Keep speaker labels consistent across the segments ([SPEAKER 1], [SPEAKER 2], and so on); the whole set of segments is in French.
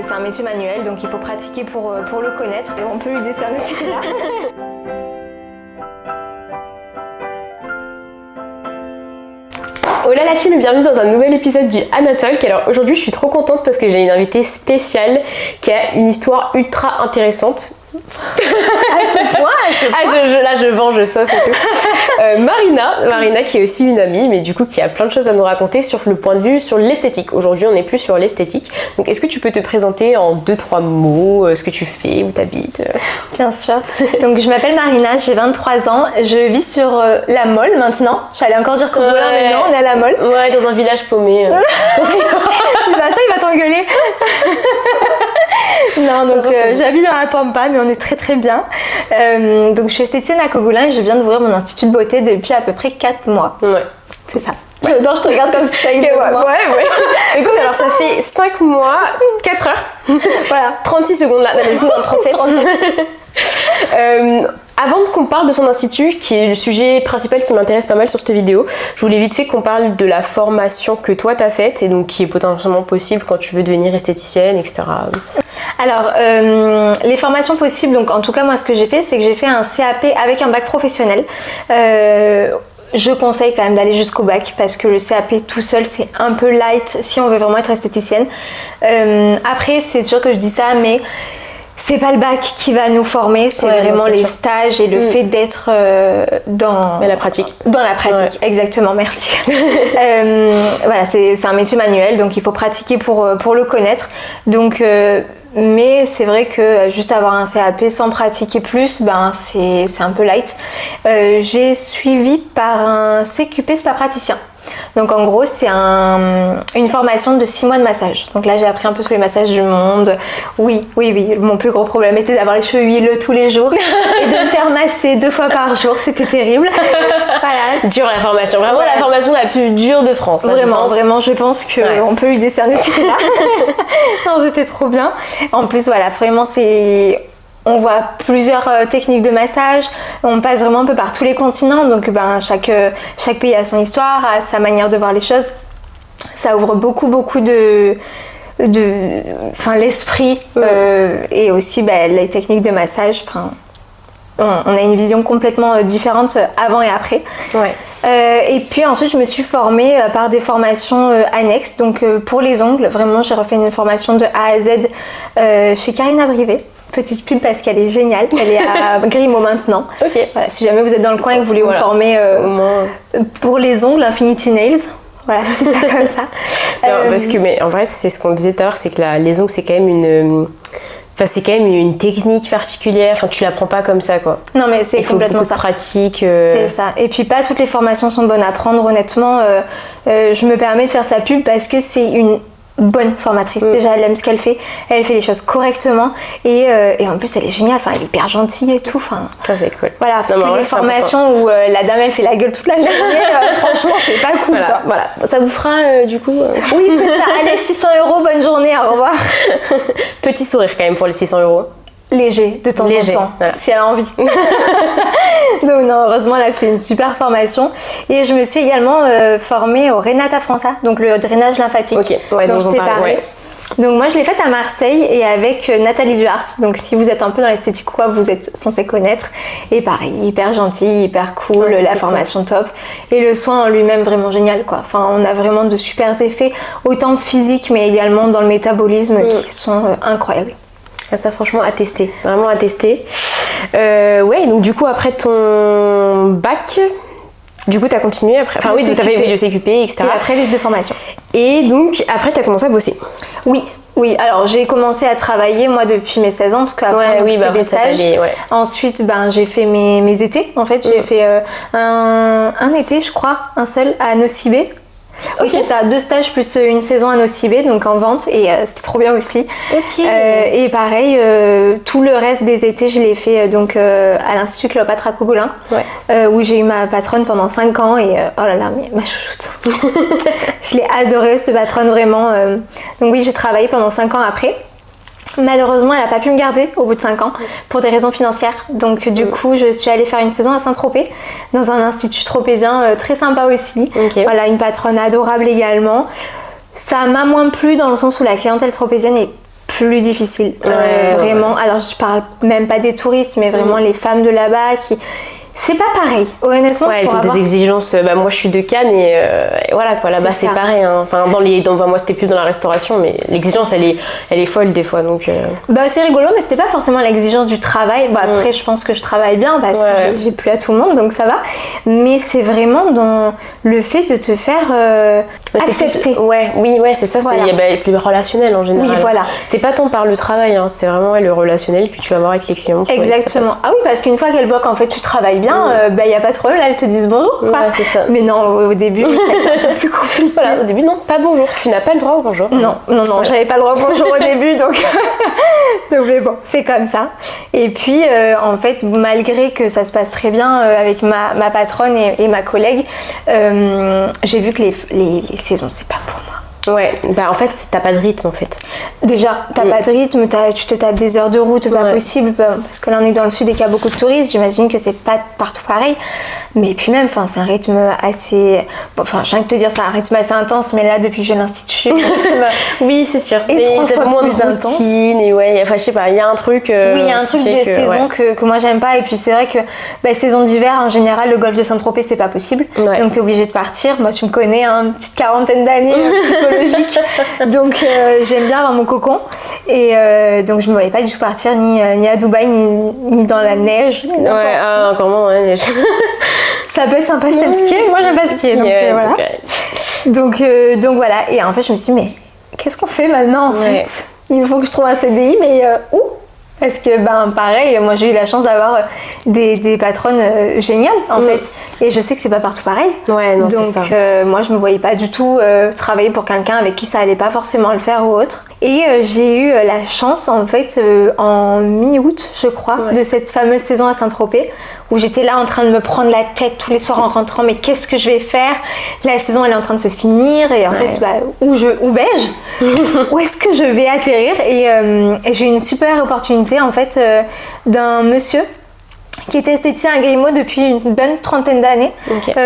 [SPEAKER 1] C'est un métier manuel, donc il faut pratiquer pour le connaître et on peut lui décerner ce qu'il a.
[SPEAKER 2] Hola la team, bienvenue dans un nouvel épisode du Anna Talk. Alors aujourd'hui je suis trop contente parce que j'ai une invitée spéciale qui a une histoire ultra intéressante.
[SPEAKER 1] À ce point.
[SPEAKER 2] Là je vends, je sauce et tout. Marina qui est aussi une amie, mais du coup qui a plein de choses à nous raconter sur le point de vue sur l'esthétique. Aujourd'hui on est plus sur l'esthétique. Donc est-ce que tu peux te présenter en 2-3 mots, ce que tu fais, où tu habites?
[SPEAKER 1] Bien sûr. Donc je m'appelle Marina, j'ai 23 ans, je vis sur la Mole maintenant. J'allais encore dire Cogolin, mais non, on est à la Mole.
[SPEAKER 2] Ouais, dans un village paumé.
[SPEAKER 1] Ça il va t'engueuler. Non, donc j'habite dans la Pampa, mais on est très très bien. Donc je suis esthéticienne à Cogolin et je viens d'ouvrir mon institut de beauté depuis à peu près 4 mois.
[SPEAKER 2] Ouais.
[SPEAKER 1] C'est ça. Non, je te regarde comme si tu savais
[SPEAKER 2] ouais. Écoute, alors ça fait 5 mois, 4 heures.
[SPEAKER 1] Voilà.
[SPEAKER 2] 36 secondes là, du coup, 37. Avant qu'on parle de son institut, qui est le sujet principal qui m'intéresse pas mal sur cette vidéo, je voulais vite fait qu'on parle de la formation que toi t'as faite et donc qui est potentiellement possible quand tu veux devenir esthéticienne, etc.
[SPEAKER 1] Alors, les formations possibles, donc en tout cas moi ce que j'ai fait, c'est que j'ai fait un CAP avec un bac professionnel. Je conseille quand même d'aller jusqu'au bac parce que le CAP tout seul c'est un peu light si on veut vraiment être esthéticienne. Après c'est sûr que je dis ça, mais c'est pas le bac qui va nous former, c'est vraiment les stages et le fait d'être dans
[SPEAKER 2] la pratique.
[SPEAKER 1] Dans la pratique, exactement, merci. Voilà, c'est un métier manuel, donc il faut pratiquer pour le connaître. Donc, mais c'est vrai que juste avoir un CAP sans pratiquer plus, ben c'est un peu light. J'ai suivi par un CQP spa praticien. Donc en gros c'est une formation de 6 mois de massage. Donc là j'ai appris un peu sur les massages du monde. Oui, mon plus gros problème était d'avoir les cheveux huileux tous les jours et de me faire masser 2 fois par jour, c'était terrible. Voilà.
[SPEAKER 2] Dure la formation, vraiment la formation la plus dure de France. Là,
[SPEAKER 1] vraiment, je pense qu'on peut lui décerner ce qu'il a. Non, c'était trop bien. En plus voilà, vraiment on voit plusieurs techniques de massage, on passe vraiment un peu par tous les continents, donc chaque pays a son histoire, a sa manière de voir les choses. Ça ouvre beaucoup l'esprit et aussi les techniques de massage. On a une vision complètement différente avant et après. Ouais. Et puis ensuite je me suis formée par des formations annexes, donc pour les ongles, vraiment j'ai refait une formation de A à Z chez Karina Brivet. Petite pub parce qu'elle est géniale, elle est à Grimaud maintenant.
[SPEAKER 2] Okay.
[SPEAKER 1] Voilà, si jamais vous êtes dans le coin et que vous voulez vous former pour les ongles, Infinity Nails. Voilà, je dis ça comme ça.
[SPEAKER 2] Non, parce que mais en vrai c'est ce qu'on disait tout à l'heure, c'est que les ongles c'est quand même c'est quand même une technique particulière, tu l'apprends pas comme ça quoi.
[SPEAKER 1] Non mais c'est complètement ça.
[SPEAKER 2] Pratique.
[SPEAKER 1] C'est ça. Et puis pas toutes les formations sont bonnes à prendre honnêtement. Je me permets de faire sa pub parce que c'est une bonne formatrice. Déjà elle aime ce qu'elle fait des choses correctement et en plus elle est géniale, elle est hyper gentille et tout.
[SPEAKER 2] Ça c'est cool.
[SPEAKER 1] Voilà, parce que les formations où la dame elle fait la gueule toute la journée, franchement c'est pas cool.
[SPEAKER 2] Voilà. Ça vous fera du coup
[SPEAKER 1] Oui c'est ça, allez 600 €, bonne journée, au revoir.
[SPEAKER 2] Petit sourire quand même pour les 600 €.
[SPEAKER 1] Léger, de temps en temps, voilà. Si elle a envie. Donc non, heureusement là c'est une super formation. Et je me suis également formée au Renata França, donc le drainage lymphatique dont je t'ai parlé. Donc moi je l'ai faite à Marseille et avec Nathalie Duhart. Donc si vous êtes un peu dans l'esthétique ou quoi, vous êtes censé connaître. Et pareil, hyper gentille, hyper cool, la formation top. Et le soin en lui-même vraiment génial quoi. On a vraiment de super effets, autant physiques mais également dans le métabolisme qui sont incroyables.
[SPEAKER 2] Ça franchement à tester, vraiment à tester. Donc du coup après ton bac, du coup t'as continué après, donc t'as fait le CQP, etc.
[SPEAKER 1] Et après les 2 formations.
[SPEAKER 2] Et donc après t'as commencé à bosser.
[SPEAKER 1] Oui, alors j'ai commencé à travailler moi depuis mes 16 ans parce qu'après c'est des stages. Ensuite j'ai fait mes étés en fait, j'ai fait un été je crois, un seul à Nocibé. Oui c'est ça, 2 stages plus une saison à Nocibé, donc en vente et c'était trop bien aussi. Et pareil, tout le reste des étés je l'ai fait à l'Institut Cléopâtre à Cogolin où j'ai eu ma patronne pendant 5 ans et oh là là, mais ma chouchoute. Je l'ai adorée cette patronne vraiment. Donc oui, j'ai travaillé pendant 5 ans après. Malheureusement, elle n'a pas pu me garder au bout de 5 ans pour des raisons financières. Donc du coup, je suis allée faire une saison à Saint-Tropez dans un institut tropézien très sympa aussi. Voilà, une patronne adorable également. Ça m'a moins plu dans le sens où la clientèle tropézienne est plus difficile. Vraiment. Alors, je parle même pas des touristes, mais vraiment les femmes de là-bas qui... C'est pas pareil, honnêtement.
[SPEAKER 2] Ouais, ils ont des exigences. Moi, je suis de Cannes et voilà quoi. Là-bas, c'est pareil. Hein. Enfin, moi, c'était plus dans la restauration, mais l'exigence, elle est folle des fois. Donc.
[SPEAKER 1] C'est rigolo, mais c'était pas forcément l'exigence du travail. Après, je pense que je travaille bien parce que j'ai plu à tout le monde, donc ça va. Mais c'est vraiment dans le fait de te faire accepter.
[SPEAKER 2] C'est ça. Voilà. C'est le relationnel en général.
[SPEAKER 1] Oui, voilà.
[SPEAKER 2] C'est pas tant par le travail, hein, c'est vraiment le relationnel que tu vas avoir avec les clients.
[SPEAKER 1] Exactement. Ah oui, parce qu'une fois qu'elles voient qu'en fait tu travailles bien, y a pas de problème, là elles te disent bonjour. Quoi.
[SPEAKER 2] Ouais, c'est ça.
[SPEAKER 1] Mais non, au début, c'était un peu plus compliqué.
[SPEAKER 2] Voilà, au début, non, pas bonjour. Tu n'as pas le droit au bonjour.
[SPEAKER 1] Non, j'avais pas le droit au bonjour au début, donc mais bon, c'est comme ça. Et puis, en fait, malgré que ça se passe très bien avec ma patronne et ma collègue, j'ai vu que les saisons, c'est pas pour moi.
[SPEAKER 2] Ouais, en fait, t'as pas de rythme en fait.
[SPEAKER 1] Déjà, t'as pas de rythme, tu te tapes des heures de route, pas possible, parce que là on est dans le sud et qu'il y a beaucoup de touristes, j'imagine que c'est pas partout pareil. Mais puis même, c'est un rythme assez... j'ai envie de te dire, c'est un rythme assez intense, mais là, depuis que j'ai l'institut,
[SPEAKER 2] oui, c'est sûr.
[SPEAKER 1] Et
[SPEAKER 2] mais
[SPEAKER 1] t'as
[SPEAKER 2] moins de routine, et je sais pas, il y a un truc...
[SPEAKER 1] oui, il y a un truc de saison que moi j'aime pas, et puis c'est vrai que saison d'hiver, en général, le golfe de Saint-Tropez, c'est pas possible, donc t'es obligé de partir. Moi, tu me connais, une petite quarantaine d'années, psychologique, donc j'aime bien avoir mon cocon, et donc je me voyais pas du tout partir ni à Dubaï, ni dans la neige, ni
[SPEAKER 2] encore moins dans la neige.
[SPEAKER 1] Ça peut être sympa si t'aimes skier, moi j'aime pas skier, donc voilà. Donc voilà, et en fait je me suis dit, mais qu'est-ce qu'on fait maintenant en fait? Il faut que je trouve un CDI, mais où? Parce que pareil, moi j'ai eu la chance d'avoir des patronnes géniales en fait, et je sais que c'est pas partout pareil.
[SPEAKER 2] Donc c'est ça.
[SPEAKER 1] Moi je me voyais pas du tout travailler pour quelqu'un avec qui ça allait pas forcément le faire ou autre. Et j'ai eu la chance en fait en mi-août je crois de cette fameuse saison à Saint-Tropez où j'étais là en train de me prendre la tête tous les soirs en rentrant, mais qu'est-ce que je vais faire? La saison elle est en train de se finir et en fait où vais-je? Où est-ce que je vais atterrir? Et j'ai eu une super opportunité en fait d'un monsieur qui était esthéticien à Grimaud depuis une bonne trentaine d'années,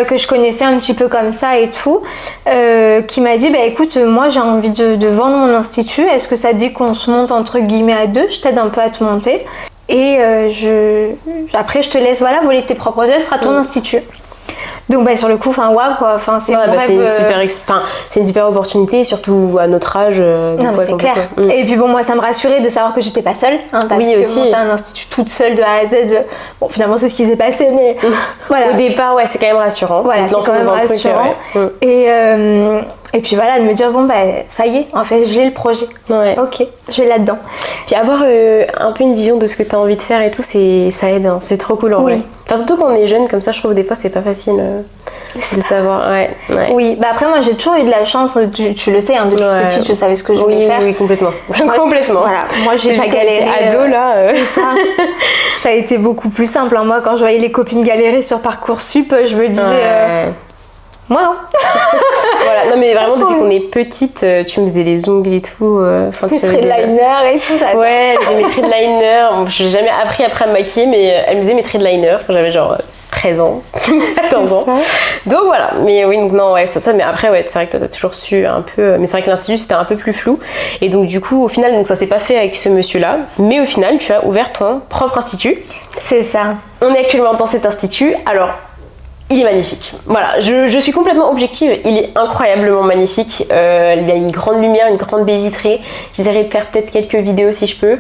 [SPEAKER 1] que je connaissais un petit peu comme ça et tout, qui m'a dit écoute, moi j'ai envie de vendre mon institut, est-ce que ça te dit qu'on se monte entre guillemets à deux, je t'aide un peu à te monter et après je te laisse voler tes propres ailes, ce sera ton institut. Donc sur le coup, waouh quoi, c'est
[SPEAKER 2] une super opportunité, surtout à notre âge.
[SPEAKER 1] Non mais c'est clair. Et puis moi ça me rassurait de savoir que j'étais pas seule, parce que
[SPEAKER 2] aussi.
[SPEAKER 1] monter un institut toute seule de A à Z, finalement c'est ce qui s'est passé, mais voilà.
[SPEAKER 2] Au départ c'est quand même rassurant.
[SPEAKER 1] Voilà, c'est quand même rassurant. Et puis voilà, de me dire ça y est, en fait j'ai le projet. Ok, je vais là-dedans.
[SPEAKER 2] Puis avoir un peu une vision de ce que tu as envie de faire et tout, ça aide, hein. C'est trop cool en vrai. Surtout quand on est jeune comme ça, je trouve des fois c'est pas facile de savoir. Oui,
[SPEAKER 1] après moi j'ai toujours eu de la chance, tu le sais, depuis petite je savais ce que je voulais faire.
[SPEAKER 2] Oui, complètement. Complètement.
[SPEAKER 1] Voilà, moi j'ai pas galéré.
[SPEAKER 2] Ado là.
[SPEAKER 1] C'est ça. Ça a été beaucoup plus simple. Moi quand je voyais les copines galérer sur Parcoursup, je me disais... Moi non.
[SPEAKER 2] Voilà, non mais vraiment depuis qu'on est petite, tu me faisais les ongles et tout.
[SPEAKER 1] Les traits de liner et tout ça.
[SPEAKER 2] Ouais, elle faisait mes traits de liner. Je n'ai jamais appris après à me maquiller, mais elle me faisait mes traits de liner quand j'avais genre 13 ans, 14 ans. Donc voilà, mais oui, donc non, ça, mais après, c'est vrai que toi, t'as toujours su un peu. Mais c'est vrai que l'institut, c'était un peu plus flou. Et donc, du coup, au final, donc, ça s'est pas fait avec ce monsieur-là. Mais au final, tu as ouvert ton propre institut.
[SPEAKER 1] C'est ça.
[SPEAKER 2] On est actuellement dans cet institut. Alors, il est magnifique. Voilà, je suis complètement objective. Il est incroyablement magnifique. Il y a une grande lumière, une grande baie vitrée. J'essaierai de faire peut-être quelques vidéos si je peux.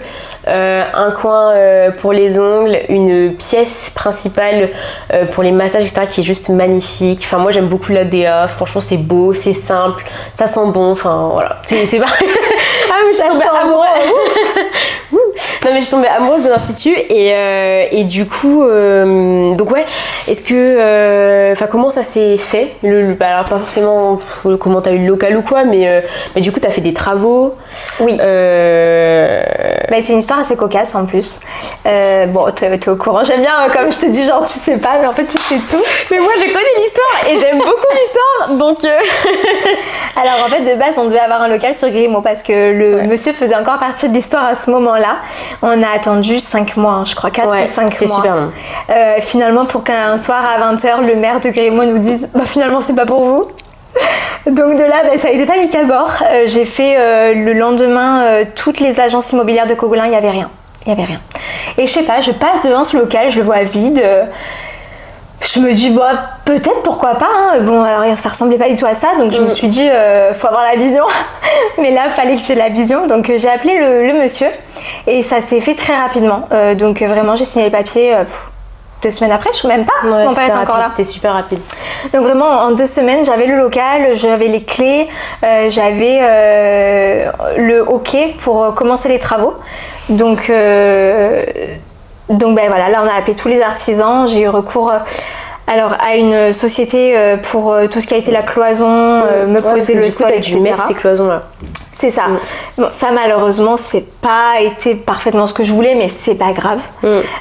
[SPEAKER 2] Un coin pour les ongles, une pièce principale pour les massages, etc. qui est juste magnifique. Enfin, moi j'aime beaucoup la DA. Franchement, c'est beau, c'est simple, ça sent bon. Enfin, voilà. C'est pas. Ah, mais je suis tombée amoureuse. Non, mais je suis tombée amoureuse de l'institut et du coup, donc est-ce que. Comment ça s'est fait alors pas forcément comment t'as eu le local ou quoi, mais du coup t'as fait des travaux.
[SPEAKER 1] Oui. C'est une histoire assez cocasse en plus. T'es au courant. J'aime bien comme je te dis genre tu sais pas, mais en fait tu sais tout.
[SPEAKER 2] Mais moi je connais l'histoire et j'aime beaucoup l'histoire, donc.
[SPEAKER 1] Alors en fait de base on devait avoir un local sur Grimaud parce que le monsieur faisait encore partie de l'histoire à ce moment-là. On a attendu 5 mois, je crois 4 ou 5 mois.
[SPEAKER 2] C'est super long.
[SPEAKER 1] Finalement pour qu'un soir à 20h le maire de Grimaud nous dise finalement c'est pas pour vous. Donc de là, ça a été panique à bord. J'ai fait le lendemain toutes les agences immobilières de Cogoulin, il n'y avait rien. Et je sais pas, je passe devant ce local, je le vois vide. Je me dis, peut-être, pourquoi pas. Hein. Bon, alors ça ressemblait pas du tout à ça, donc je me suis dit, faut avoir la vision. Mais là, fallait que j'ai la vision. Donc j'ai appelé le monsieur et ça s'est fait très rapidement. Donc vraiment, j'ai signé les papiers 2 semaines après, je ne sais même pas.
[SPEAKER 2] Mon père était encore là. C'était super rapide.
[SPEAKER 1] Donc vraiment, en 2 semaines, j'avais le local, j'avais les clés, j'avais le OK pour commencer les travaux. Donc voilà, là on a appelé tous les artisans, j'ai eu recours à une société pour tout ce qui a été la cloison, me poser le sol, etc.
[SPEAKER 2] Dû mettre ces cloisons-là.
[SPEAKER 1] C'est ça. Bon, ça malheureusement, c'est pas été parfaitement ce que je voulais, mais c'est pas grave.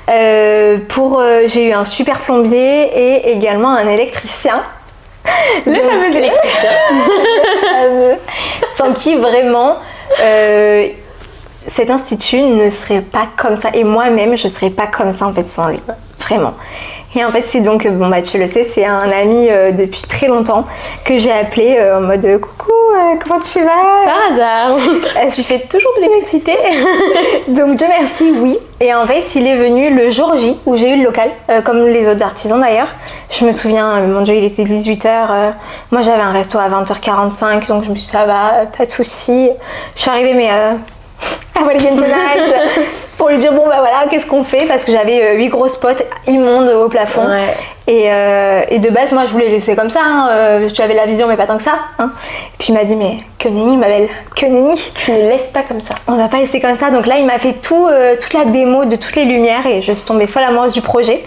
[SPEAKER 1] J'ai eu un super plombier et également un électricien.
[SPEAKER 2] Le fameux électricien.
[SPEAKER 1] Sans qui vraiment cet institut ne serait pas comme ça. Et moi-même, je serais pas comme ça en fait sans lui. Vraiment. Et en fait, c'est donc, tu le sais, c'est un ami depuis très longtemps que j'ai appelé en mode coucou, comment tu vas?
[SPEAKER 2] Par hasard, tu fais toujours de l'électricité.
[SPEAKER 1] Donc, Dieu merci, oui. Et en fait, il est venu le jour J où j'ai eu le local, comme les autres artisans d'ailleurs. Je me souviens, mon Dieu, il était 18h. Moi, j'avais un resto à 20h45, donc je me suis dit, ça va, pas de soucis. Je suis arrivée, mais I will again tonight pour lui dire voilà, qu'est-ce qu'on fait, parce que j'avais 8 gros spots immondes au plafond. Et de base moi je voulais laisser comme ça, j'avais la vision mais pas tant que ça, hein. Et puis il m'a dit mais que nenni ma belle, que nenni,
[SPEAKER 2] tu ne laisses pas comme ça,
[SPEAKER 1] on va pas laisser comme ça. Donc là il m'a fait toute la démo de toutes les lumières et je suis tombée folle amoureuse du projet,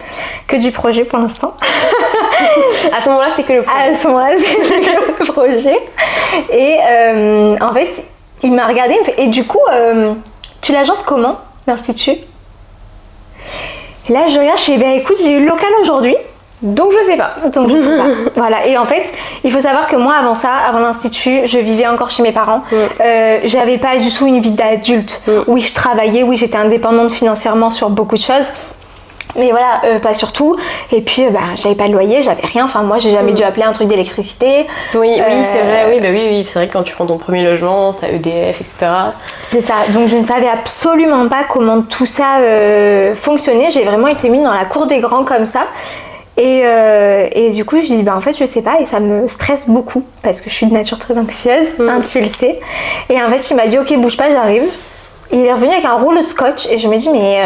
[SPEAKER 1] que du projet pour l'instant.
[SPEAKER 2] À ce moment-là c'était que le projet.
[SPEAKER 1] À ce moment-là c'était que le projet. Et en fait il m'a regardé, il me fait, et du coup, tu l'agences comment, l'Institut? Et là, je regarde, je fais, écoute, j'ai eu le local aujourd'hui,
[SPEAKER 2] donc je sais pas.
[SPEAKER 1] Voilà, et en fait, il faut savoir que moi, avant l'Institut, je vivais encore chez mes parents. J'avais pas du tout une vie d'adulte. Oui, je travaillais, oui, j'étais indépendante financièrement sur beaucoup de choses. Mais voilà, pas sur tout. Et puis, j'avais pas de loyer, j'avais rien. Enfin, moi, j'ai jamais dû appeler un truc d'électricité.
[SPEAKER 2] Oui, c'est vrai. Oui. C'est vrai que quand tu prends ton premier logement, t'as EDF, etc.
[SPEAKER 1] C'est ça. Donc, je ne savais absolument pas comment tout ça fonctionnait. J'ai vraiment été mise dans la cour des grands comme ça. Et du coup, je dis, en fait, je sais pas. Et ça me stresse beaucoup parce que je suis de nature très anxieuse, hein, tu le sais. Et en fait, il m'a dit, ok, bouge pas, j'arrive. Et il est revenu avec un rouleau de scotch et je me dis mais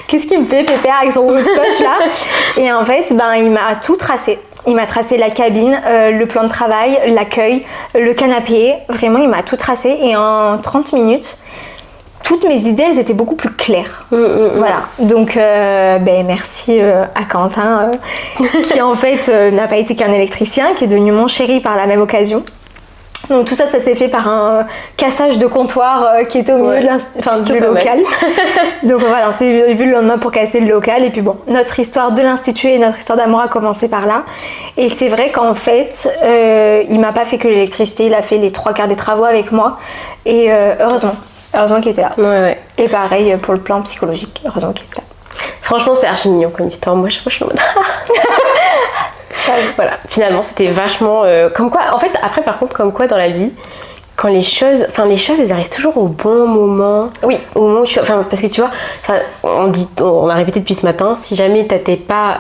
[SPEAKER 1] qu'est-ce qu'il me fait Pépère avec son rouleau de scotch là? Et en fait il m'a tout tracé. Il m'a tracé la cabine, le plan de travail, l'accueil, le canapé. Vraiment il m'a tout tracé et en 30 minutes toutes mes idées elles étaient beaucoup plus claires. Voilà. Donc merci à Quentin qui en fait n'a pas été qu'un électricien, qui est devenu mon chéri par la même occasion. Donc tout ça s'est fait par un cassage de comptoir qui était au milieu du local. Donc voilà, on s'est vu le lendemain pour casser le local. Et puis bon, notre histoire de l'Institut et notre histoire d'amour a commencé par là. Et c'est vrai qu'en fait, il m'a pas fait que l'électricité, il a fait les 3/4 des travaux avec moi. Et heureusement qu'il était là. Et pareil pour le plan psychologique, heureusement qu'il était là.
[SPEAKER 2] Franchement, c'est archi mignon comme histoire. Moi, je suis en mode... Voilà, finalement c'était vachement comme quoi, en fait après par contre comme quoi dans la vie quand les choses elles arrivent toujours au bon moment.
[SPEAKER 1] Oui,
[SPEAKER 2] au moment où parce que tu vois, on a répété depuis ce matin, si jamais t'étais pas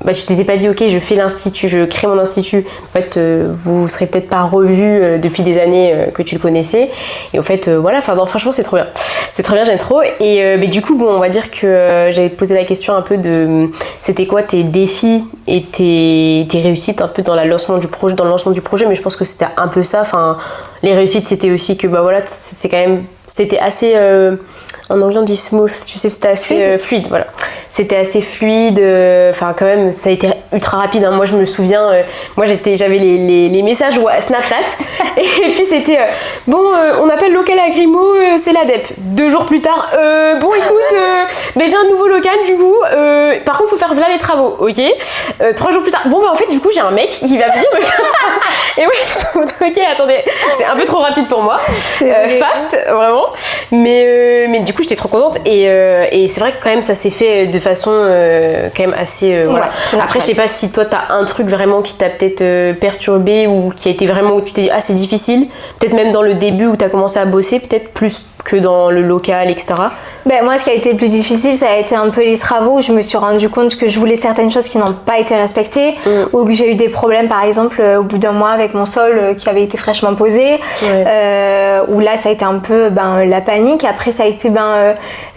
[SPEAKER 2] tu t'étais pas dit ok je fais l'institut, je crée mon institut, en fait vous serez peut-être pas revus depuis des années que tu le connaissais et en fait franchement c'est trop bien, j'aime trop. Et du coup on va dire que j'avais posé la question un peu de c'était quoi tes défis et tes réussites un peu dans le lancement du projet, mais je pense que c'était un peu ça. Les réussites c'était aussi que c'était assez en anglais on dit smooth, tu sais, c'était assez fluide, voilà. C'était assez fluide, quand même ça a été ultra rapide, hein. Moi je me souviens, j'avais les messages Snapchat et puis c'était on appelle local à Grimaud, c'est l'ADEP. 2 jours plus tard, écoute, j'ai un nouveau local du coup, par contre faut faire là les travaux, ok. 3 jours plus tard, en fait du coup j'ai un mec qui va venir me... Et ouais, ok attendez, c'est un peu trop rapide pour moi, fast vraiment. Mais du coup, j'étais trop contente. Et c'est vrai que quand même, ça s'est fait de façon quand même assez... voilà. Après, je sais pas si toi, t'as un truc vraiment qui t'a peut-être perturbé ou qui a été vraiment où tu t'es dit, ah, c'est difficile. Peut-être même dans le début où t'as commencé à bosser, peut-être plus que dans le local, etc.
[SPEAKER 1] Ben, moi, ce qui a été le plus difficile, ça a été un peu les travaux où je me suis rendu compte que je voulais certaines choses qui n'ont pas été respectées, ou que j'ai eu des problèmes, par exemple, au bout d'un mois avec mon sol qui avait été fraîchement posé, où là, ça a été un peu la panique. Après, ça a été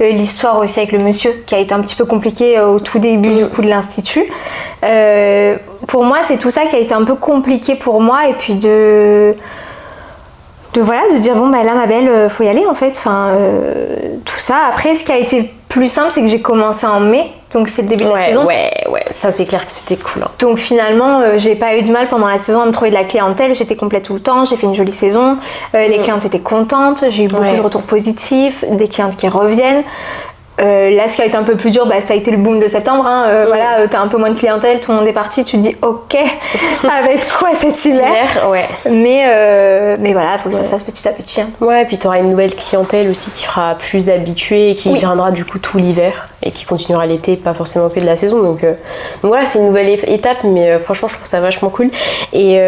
[SPEAKER 1] l'histoire aussi avec le monsieur qui a été un petit peu compliqué au tout début du coup de l'institut. Pour moi, c'est tout ça qui a été un peu compliqué pour moi, et puis de dire bon là ma belle faut y aller en fait, tout ça. Après, ce qui a été plus simple, c'est que j'ai commencé en mai, donc c'est le début de la saison.
[SPEAKER 2] Ouais, ça c'est clair que c'était cool. Hein.
[SPEAKER 1] Donc finalement, j'ai pas eu de mal pendant la saison à me trouver de la clientèle, j'étais complète tout le temps, j'ai fait une jolie saison, les clientes étaient contentes, j'ai eu beaucoup de retours positifs, des clientes qui reviennent. Là, ce qui a été un peu plus dur, ça a été le boom de septembre. Voilà, t'as un peu moins de clientèle, tout le monde est parti, tu te dis ok, avec quoi cet hiver. Mais voilà, il faut que ça se fasse petit à petit. Hein.
[SPEAKER 2] Ouais, et puis t'auras une nouvelle clientèle aussi qui sera plus habituée et qui viendra du coup tout l'hiver et qui continuera l'été, pas forcément que de la saison. Donc voilà, c'est une nouvelle étape, mais franchement, je trouve ça vachement cool. Et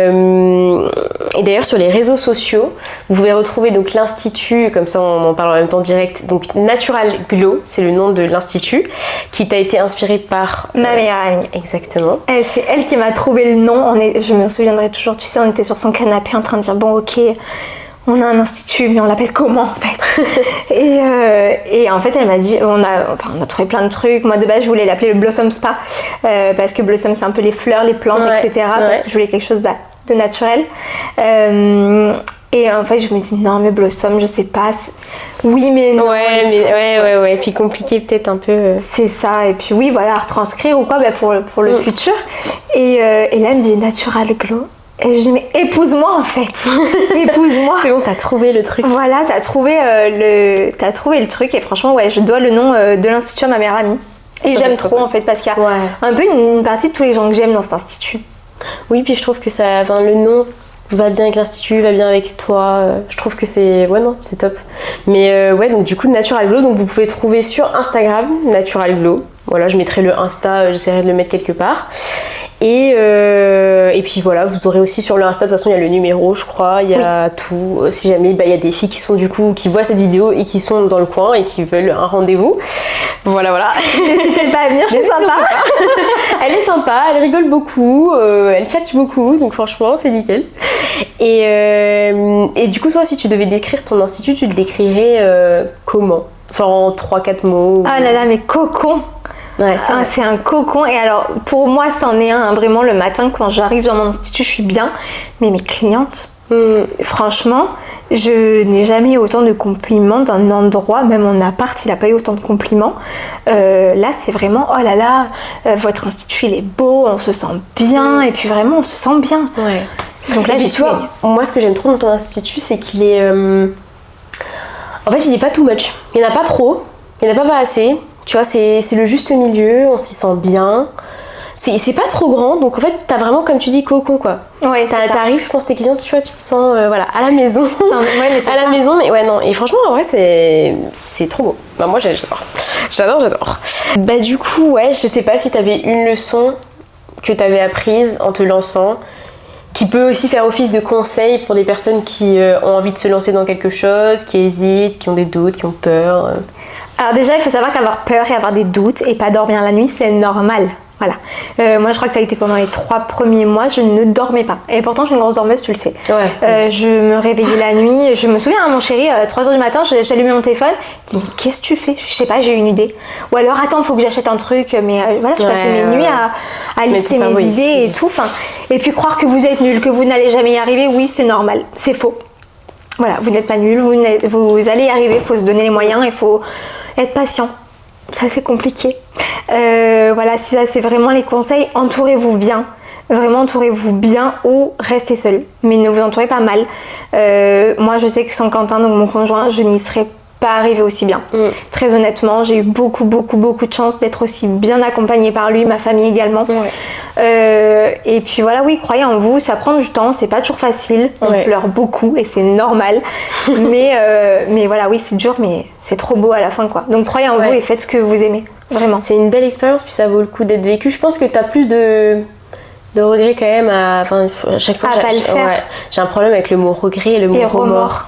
[SPEAKER 2] d'ailleurs, sur les réseaux sociaux, vous pouvez retrouver donc l'institut, comme ça on en parle en même temps direct, donc Natural Glow, c'est le nom de l'institut, qui t'a été inspiré par
[SPEAKER 1] ma meilleure amie.
[SPEAKER 2] Exactement.
[SPEAKER 1] C'est elle qui m'a trouvé le nom. Je me souviendrai toujours, tu sais, on était sur son canapé en train de dire bon ok, on a un institut, mais on l'appelle comment en fait? et en fait, elle m'a dit, on a trouvé plein de trucs. Moi de base, je voulais l'appeler le Blossom Spa, parce que Blossom c'est un peu les fleurs, les plantes, etc. Parce que je voulais quelque chose de naturel. Et en fait, je me dis non, mais Blossom, je sais pas. Oui, mais non.
[SPEAKER 2] Ouais. Puis compliqué peut-être un peu.
[SPEAKER 1] C'est ça. Et puis oui, voilà, à retranscrire ou quoi pour le futur. Et là, elle me dit Natural Glow. Et je dis mais épouse-moi en fait. Épouse-moi.
[SPEAKER 2] C'est bon, t'as trouvé le truc.
[SPEAKER 1] Voilà, t'as trouvé le truc. Et franchement, je dois le nom de l'institut à ma meilleure amie. Et j'aime trop en fait, parce qu'il y a un peu une partie de tous les gens que j'aime dans cet institut.
[SPEAKER 2] Oui, puis je trouve que le nom va bien avec l'institut, va bien avec toi. Je trouve que c'est c'est top. Mais donc du coup Natural Glow, donc vous pouvez trouver sur Instagram Natural Glow. Voilà, je mettrai le Insta, j'essaierai de le mettre quelque part. Et puis voilà, vous aurez aussi sur le Insta, de toute façon il y a le numéro, je crois, il y a tout. Si jamais il y a des filles qui sont qui voient cette vidéo et qui sont dans le coin et qui veulent un rendez-vous. Voilà.
[SPEAKER 1] N'hésitez pas à venir, je suis sympa.
[SPEAKER 2] Elle est sympa, elle rigole beaucoup, elle tchatche beaucoup, donc franchement c'est nickel. Et du coup, toi, si tu devais décrire ton institut, tu le décrirais comment? Enfin, en 3-4 mots.
[SPEAKER 1] Ah là là, mais cocon. Ouais, c'est un cocon. Et alors, pour moi, c'en est un. Vraiment, le matin, quand j'arrive dans mon institut, je suis bien. Mais mes clientes, franchement, je n'ai jamais eu autant de compliments d'un endroit. Même mon appart, il n'a pas eu autant de compliments. Là, c'est vraiment, oh là là, votre institut, il est beau, on se sent bien. Et puis vraiment, on se sent bien.
[SPEAKER 2] Ouais.
[SPEAKER 1] Donc là,
[SPEAKER 2] tu vois, moi, ce que j'aime trop dans ton institut, c'est qu'il est... En fait, il n'est pas too much. Il n'y en a pas trop, il n'y en a pas assez. Tu vois, c'est le juste milieu, on s'y sent bien. C'est pas trop grand, donc en fait, t'as vraiment, comme tu dis, cocon, quoi.
[SPEAKER 1] Ouais,
[SPEAKER 2] t'arrives, je pense, tes clients, tu vois, tu te sens, à la maison.
[SPEAKER 1] À
[SPEAKER 2] la maison, mais ouais, non. Et franchement, en vrai, c'est trop beau. Bah, moi, j'adore. Bah, du coup, je sais pas si t'avais une leçon que t'avais apprise en te lançant, qui peut aussi faire office de conseil pour des personnes qui ont envie de se lancer dans quelque chose, qui hésitent, qui ont des doutes, qui ont peur.
[SPEAKER 1] Alors déjà, il faut savoir qu'avoir peur et avoir des doutes et pas dormir la nuit, c'est normal. Voilà. Moi, je crois que ça a été pendant les 3 premiers mois, je ne dormais pas. Et pourtant, je suis une grosse dormeuse, tu le sais. Je me réveillais la nuit. Je me souviens, mon chéri, 3h du matin, j'allumais mon téléphone. Il me dit, mais qu'est-ce que tu fais? Je sais pas, j'ai une idée. Ou alors, attends, il faut que j'achète un truc. Mais voilà, je passais mes nuits à lister mes idées et tout. Enfin, et puis croire que vous êtes nul, que vous n'allez jamais y arriver, oui, c'est normal. C'est faux. Voilà, vous n'êtes pas nul, vous allez y arriver. Il faut se donner les moyens, il faut être patient. Ça, c'est compliqué. Voilà, si ça, c'est vraiment les conseils. Entourez-vous bien. Vraiment, entourez-vous bien ou restez seul. Mais ne vous entourez pas mal. Moi, je sais que sans Quentin, donc mon conjoint, je n'y serais pas arrivé aussi bien. Très honnêtement, j'ai eu beaucoup de chance d'être aussi bien accompagnée par lui, ma famille également. Et puis voilà, oui, croyez en vous, ça prend du temps, c'est pas toujours facile, on pleure beaucoup et c'est normal. mais voilà, oui, c'est dur, mais c'est trop beau à la fin, quoi. Donc croyez en vous et faites ce que vous aimez, vraiment.
[SPEAKER 2] C'est une belle expérience, puis ça vaut le coup d'être vécu. Je pense que t'as plus de regrets quand même à chaque fois
[SPEAKER 1] pas le faire.
[SPEAKER 2] J'ai un problème avec le mot regret et le mot remords.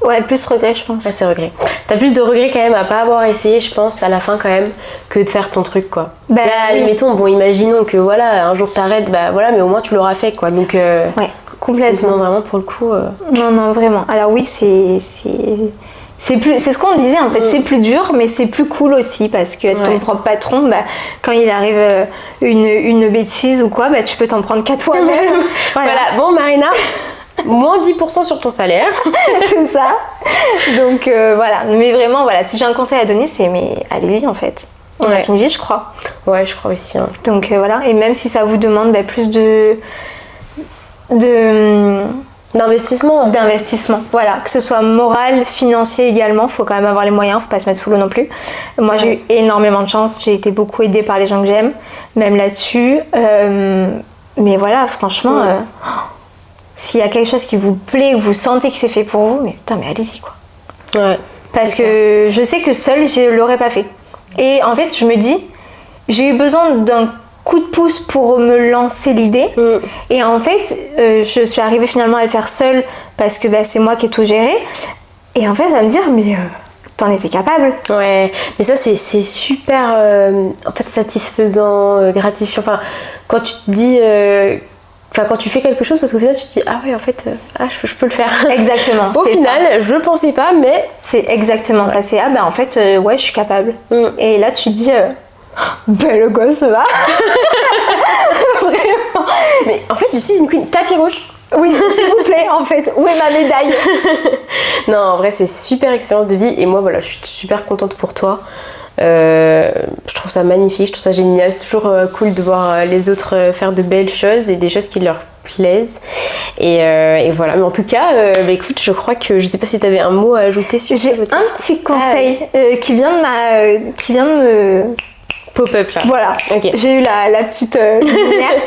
[SPEAKER 1] Ouais, plus regret, je pense.
[SPEAKER 2] Ouais, c'est regret. T'as plus de regrets quand même à pas avoir essayé, je pense, à la fin quand même, que de faire ton truc, quoi. Là, mettons, bon, imaginons que voilà, un jour t'arrêtes, voilà, mais au moins tu l'auras fait, quoi. Donc,
[SPEAKER 1] ouais, complètement.
[SPEAKER 2] Non, vraiment, pour le coup.
[SPEAKER 1] Non, vraiment. Alors oui, c'est ce qu'on disait en fait, c'est plus dur, mais c'est plus cool aussi parce que ton propre patron, quand il arrive une bêtise ou quoi, tu peux t'en prendre qu'à toi-même.
[SPEAKER 2] Voilà. Bon, Marina. Moins 10% sur ton salaire.
[SPEAKER 1] C'est ça. Donc voilà. Mais vraiment, voilà, si j'ai un conseil à donner, c'est mais allez-y en fait. On a qu'une vie, je crois.
[SPEAKER 2] Ouais, je crois aussi. Hein.
[SPEAKER 1] Donc voilà. Et même si ça vous demande plus d'investissement, voilà, que ce soit moral, financier également, faut quand même avoir les moyens, faut pas se mettre sous l'eau non plus. Moi j'ai eu énormément de chance, j'ai été beaucoup aidée par les gens que j'aime, même là-dessus. Mais voilà, franchement. S'il y a quelque chose qui vous plaît, que vous sentez que c'est fait pour vous, mais allez-y, quoi.
[SPEAKER 2] Ouais.
[SPEAKER 1] Parce que je sais que seule, je l'aurais pas fait. Et en fait, je me dis, j'ai eu besoin d'un coup de pouce pour me lancer l'idée. Et en fait, je suis arrivée finalement à le faire seule parce que c'est moi qui ai tout géré. Et en fait, à me dire, mais t'en étais capable.
[SPEAKER 2] Ouais, mais ça, c'est super en fait, satisfaisant, gratifiant. Enfin, quand tu te dis... quand tu fais quelque chose, parce qu'au final tu te dis ah oui en fait je peux le faire. Exactement. Au final, je pensais pas, mais
[SPEAKER 1] c'est exactement ça. C'est en fait je suis capable. Et là tu te dis le gosse va. Vraiment.
[SPEAKER 2] Mais en fait je suis une queen tapis rouge.
[SPEAKER 1] Oui, s'il vous plaît, en fait, où est ma médaille?
[SPEAKER 2] Non, en vrai c'est super expérience de vie et moi voilà je suis super contente pour toi. Je trouve ça magnifique, je trouve ça génial, c'est toujours cool de voir les autres faire de belles choses et des choses qui leur plaisent et voilà, mais en tout cas écoute, je crois que je sais pas si tu avais un mot à ajouter sur
[SPEAKER 1] j'ai un petit conseil qui vient de me
[SPEAKER 2] pop-up là.
[SPEAKER 1] Voilà, okay. J'ai eu la petite lumière.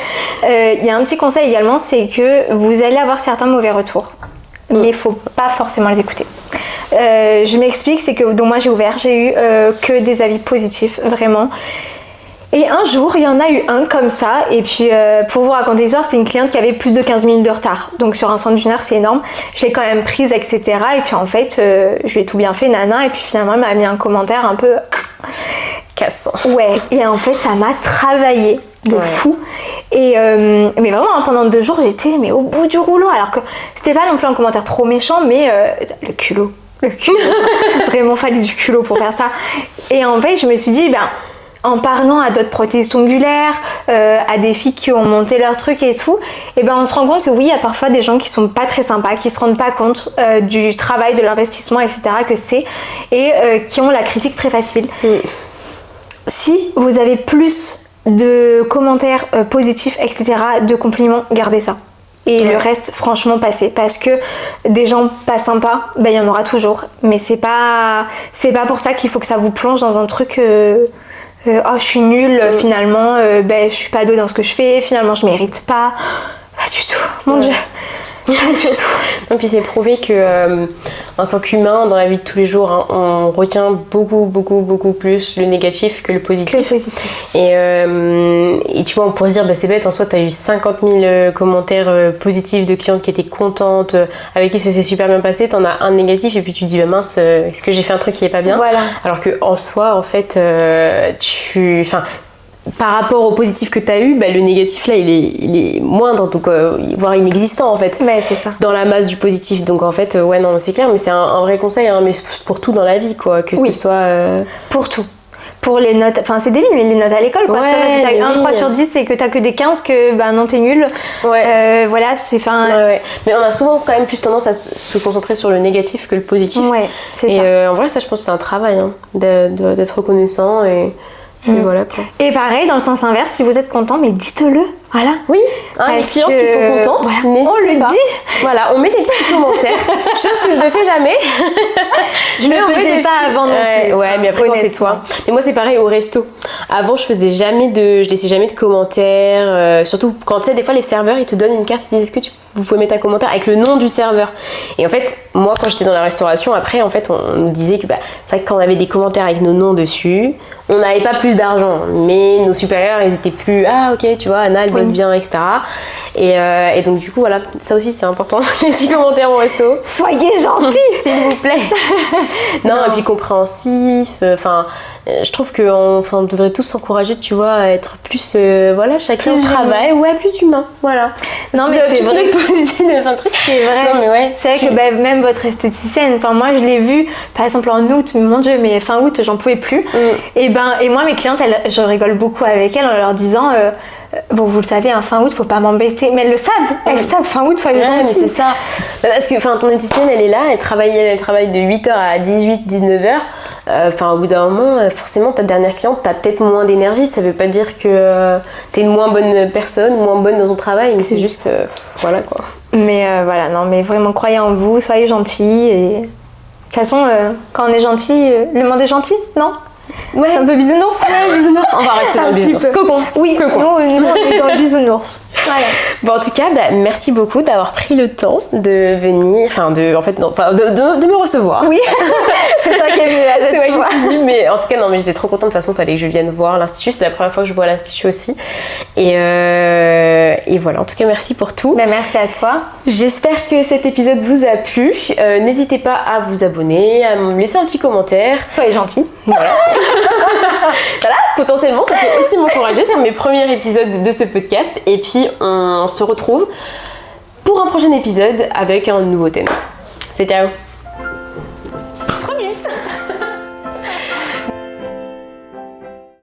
[SPEAKER 1] Il y a un petit conseil également, c'est que vous allez avoir certains mauvais retours, mais il faut pas forcément les écouter. Je m'explique, c'est que donc moi j'ai eu que des avis positifs, vraiment. Et un jour, il y en a eu un comme ça, et puis pour vous raconter l'histoire, c'était une cliente qui avait plus de 15 minutes de retard. Donc sur un centre d'une heure, c'est énorme. Je l'ai quand même prise, etc. Et puis en fait, je lui ai tout bien fait, nana, et puis finalement, elle m'a mis un commentaire un peu...
[SPEAKER 2] cassant.
[SPEAKER 1] Ouais, et en fait, ça m'a travaillé de fou. Et mais vraiment, pendant 2 jours, j'étais au bout du rouleau, alors que c'était pas non plus un commentaire trop méchant, mais le culot. Vraiment, fallait du culot pour faire ça. Et en fait, je me suis dit, en parlant à d'autres prothésistes ongulaires, à des filles qui ont monté leur truc et tout, on se rend compte que oui, il y a parfois des gens qui sont pas très sympas, qui se rendent pas compte du travail, de l'investissement, etc. que c'est, et qui ont la critique très facile. Si vous avez plus de commentaires positifs, etc., de compliments, gardez ça. Et le reste, franchement, passez. Parce que des gens pas sympas, il y en aura toujours. Mais c'est pas pour ça qu'il faut que ça vous plonge dans un truc... je suis nulle, finalement, je suis pas douée dans ce que je fais, finalement, je mérite pas. Pas du tout, mon Dieu. Pas du tout.
[SPEAKER 2] Et puis c'est prouvé que en tant qu'humain, dans la vie de tous les jours, on retient beaucoup plus le négatif que le positif. Et tu vois, on pourrait se dire, c'est bête, en soi, t'as eu 50 000 commentaires positifs de clientes qui étaient contentes, avec qui ça s'est super bien passé, t'en as un négatif, et puis tu te dis, mince, est-ce que j'ai fait un truc qui est pas bien?
[SPEAKER 1] Voilà.
[SPEAKER 2] Alors que en soi, en fait, par rapport au positif que tu as eu, le négatif là il est moindre, donc voire inexistant en fait.
[SPEAKER 1] C'est ça.
[SPEAKER 2] Dans la masse du positif, donc en fait non c'est clair, mais c'est un vrai conseil, mais pour tout dans la vie quoi, que ce soit
[SPEAKER 1] pour tout. Pour les notes, c'est débile, mais les notes à l'école quoi. Parce que t'as eu un 3 sur 10 et que t'as que des 15, que non t'es nul. Voilà, c'est
[SPEAKER 2] Mais on a souvent quand même plus tendance à se concentrer sur le négatif que le positif.
[SPEAKER 1] C'est
[SPEAKER 2] ça. En vrai ça je pense que c'est un travail d'être reconnaissant et voilà quoi.
[SPEAKER 1] Et pareil, dans le sens inverse, si vous êtes content, mais dites-le. Voilà.
[SPEAKER 2] Oui, les clientes qui sont contentes, n'hésitez pas. On le dit. Voilà, on met des petits commentaires, chose que je ne fais jamais.
[SPEAKER 1] Je ne le faisais pas avant non plus.
[SPEAKER 2] Ouais, mais après quand c'est toi. Mais moi c'est pareil au resto. Avant je laissais jamais de commentaires, surtout quand tu sais des fois les serveurs ils te donnent une carte, ils disent est-ce que vous pouvez mettre un commentaire avec le nom du serveur. Et en fait, moi quand j'étais dans la restauration, après en fait on nous disait que c'est vrai que quand on avait des commentaires avec nos noms dessus, on n'avait pas plus d'argent, mais nos supérieurs ils étaient plus ok tu vois Anna elle bosse bien, etc. Et donc du coup voilà, ça aussi c'est important, les petits commentaires au resto.
[SPEAKER 1] Soyez gentils
[SPEAKER 2] s'il vous plaît. non, et puis compréhensif, je trouve que on devrait tous s'encourager, tu vois, à être plus chacun au travail, plus humain, voilà.
[SPEAKER 1] Non mais c'est vrai, c'est vrai. Non, mais ouais. C'est vrai que même votre esthéticienne, moi je l'ai vue par exemple en août, mais mon Dieu, mais fin août j'en pouvais plus. Et moi mes clientes, je rigole beaucoup avec elles en leur disant bon, vous le savez, fin août, faut pas m'embêter. Mais elles le savent. Elles savent, fin août, soyez gentils.
[SPEAKER 2] Mais c'est ça. Parce que ton esthéticienne, elle est là, elle travaille de 8h à 18-19h. Au bout d'un moment, forcément, ta dernière cliente, t'as peut-être moins d'énergie. Ça veut pas dire que t'es une moins bonne personne, moins bonne dans ton travail, mais c'est juste, voilà quoi. Mais
[SPEAKER 1] non, mais vraiment, croyez en vous, soyez gentils. Et de toute façon, quand on est gentil, le monde est gentil, non ?
[SPEAKER 2] Ouais.
[SPEAKER 1] C'est un peu bisounours.
[SPEAKER 2] On va rester dans le bisounours. Cocon.
[SPEAKER 1] Oui, Cocon. Nous, on est dans le bisounours. Voilà.
[SPEAKER 2] Bon, en tout cas, merci beaucoup d'avoir pris le temps de venir, de me recevoir.
[SPEAKER 1] Oui, c'est toi qui es venue là,
[SPEAKER 2] c'est moi. Mais en tout cas, non, mais j'étais trop contente. De toute façon, il fallait que je vienne voir l'Institut. C'est la première fois que je vois l'Institut aussi. Et voilà, en tout cas, merci pour tout.
[SPEAKER 1] Merci à toi.
[SPEAKER 2] J'espère que cet épisode vous a plu. N'hésitez pas à vous abonner, à me laisser un petit commentaire.
[SPEAKER 1] Soyez gentils.
[SPEAKER 2] Voilà. Voilà, potentiellement ça peut aussi m'encourager sur mes premiers épisodes de ce podcast. Et puis on se retrouve pour un prochain épisode avec un nouveau thème. C'est ciao.